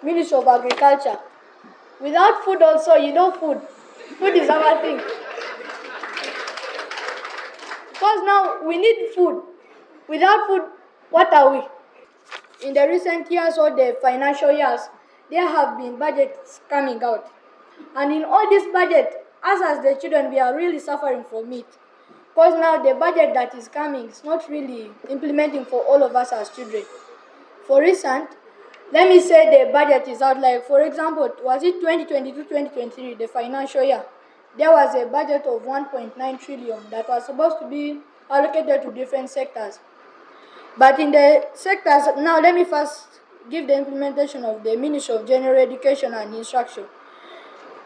Ministry of Agriculture. Without food also, food. Food is our thing. Because now we need food. Without food, what are we? In the recent years or the financial years, there have been budgets coming out. And in all this budget, us as the children, we are really suffering from it. Because now the budget that is coming is not really implementing for all of us as children. For instance, let me say the budget is out, like for example, was it 2022-2023, the financial year? There was a budget of 1.9 trillion that was supposed to be allocated to different sectors. But in the sectors, now let me first give the implementation of the Ministry of General Education and Instruction.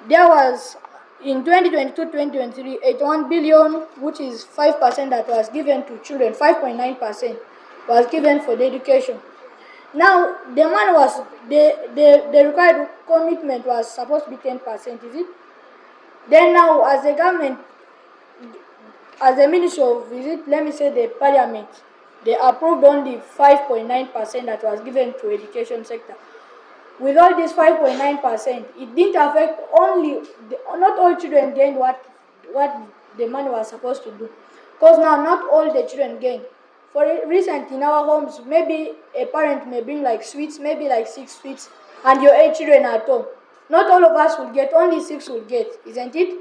There was, in 2022-2023, 81 billion, which is 5% that was given to children, 5.9% was given for the education. Now, the man was, the required commitment was supposed to be 10%, is it? Then now, as the government, as the Ministry of, is it, let me say the Parliament, they approved only 5.9% that was given to education sector. With all this 5.9%, it didn't affect only, not all children gained what the money was supposed to do. Because now not all the children gain. For recent in our homes, maybe a parent may bring like sweets, maybe like 6 sweets, and your 8 children at home. Not all of us will get, only 6 will get, isn't it?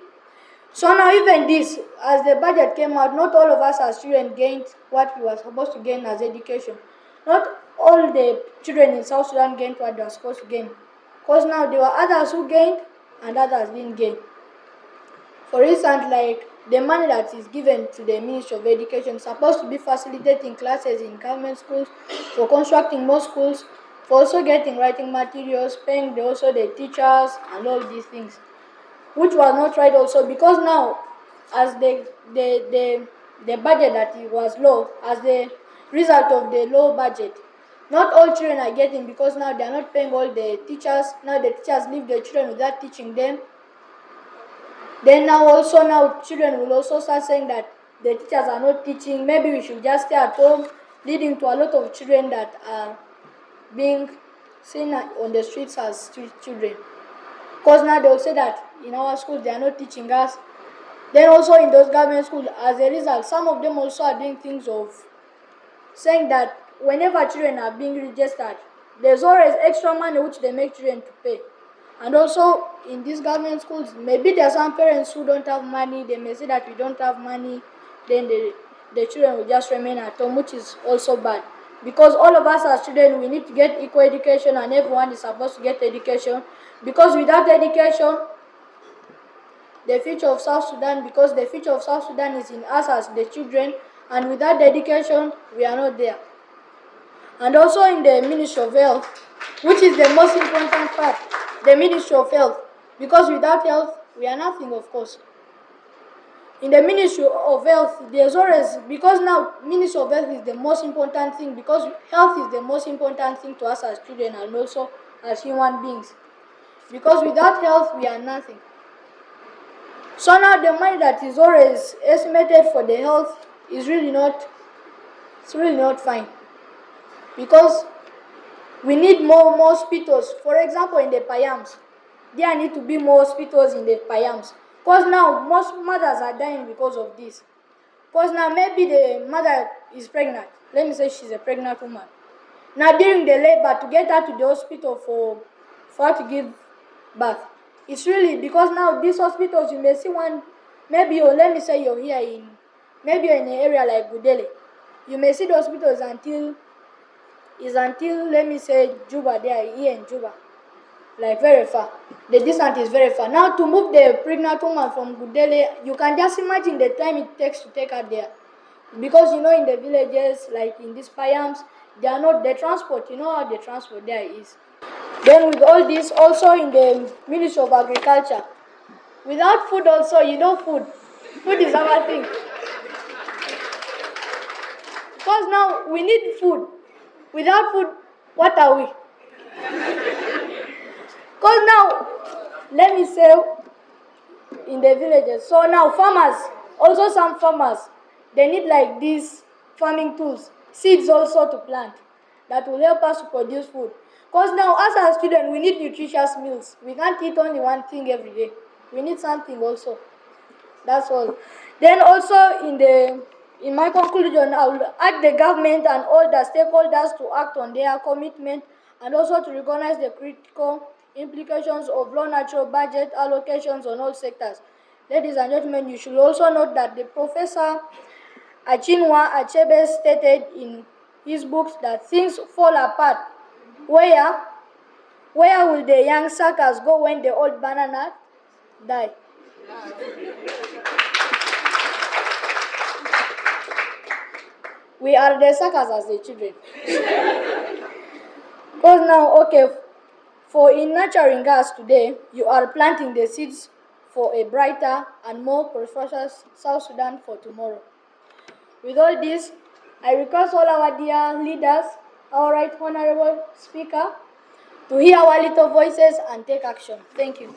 So now even this, as the budget came out, not all of us as children gained what we were supposed to gain as education. Not all the children in South Sudan gained what they were supposed to gain. Because now there were others who gained and others didn't gain. For instance, like the money that is given to the Ministry of Education is supposed to be facilitating classes in government schools, for constructing more schools, for also getting writing materials, paying also the teachers and all these things, which was not right also, because now as the budget that it was low, as the result of the low budget, not all children are getting, because now they are not paying all the teachers. Now the teachers leave the children without teaching them. Then now children will also start saying that the teachers are not teaching, maybe we should just stay at home, leading to a lot of children that are being seen on the streets as street children. Because now they will say that in our schools they are not teaching us. Then also in those government schools, as a result, some of them also are doing things of saying that whenever children are being registered, there's always extra money which they make children to pay. And also in these government schools, maybe there are some parents who don't have money, they may say that we don't have money, then the children will just remain at home, which is also bad. Because all of us as children, we need to get equal education, and everyone is supposed to get education. Because without education, the future of South Sudan, because the future of South Sudan is in us as the children, and without the education, we are not there. And also in the Ministry of Health, which is the most important part, the Ministry of Health, because without health, we are nothing, of course. In the Ministry of Health, there's always, because now Ministry of Health is the most important thing, because health is the most important thing to us as children and also as human beings. Because without health, we are nothing. So now the money that is always estimated for the health is really not fine. Because we need more hospitals. For example, in the Payams, there need to be more hospitals in the Payams. Because now most mothers are dying because of this. Because now maybe the mother is pregnant. Let me say she's a pregnant woman. Now during the labor, to get her to the hospital for her to give birth, it's really, because now these hospitals, you may see one, maybe let me say you're here in, maybe you're in an area like Budele. You may see the hospitals until let me say Juba, there, here in Juba, like very far. The distance is very far. Now to move the pregnant woman from Budele, you can just imagine the time it takes to take her there. Because in the villages, like in these Payams, they are not the transport, how the transport there is. Then with all this, also in the Ministry of Agriculture, without food also, food is our thing. Because now we need food. Without food, what are we? Because now, let me say, in the villages, so now farmers, also some farmers, they need like these farming tools, seeds also to plant, that will help us to produce food. Because now, as a student, we need nutritious meals. We can't eat only one thing every day. We need something also. That's all. Then also in my conclusion, I will urge the government and all the stakeholders to act on their commitment and also to recognize the critical implications of low natural budget allocations on all sectors. Ladies and gentlemen, you should also note that the Professor Achinwa Achebe stated in his books that things fall apart. Where will the young suckers go when the old banana die? We are the suckers as the children. Because now, okay, for in nurturing us today, you are planting the seeds for a brighter and more prosperous South Sudan for tomorrow. With all this, I request all our dear leaders, our right honorable speaker, to hear our little voices and take action. Thank you.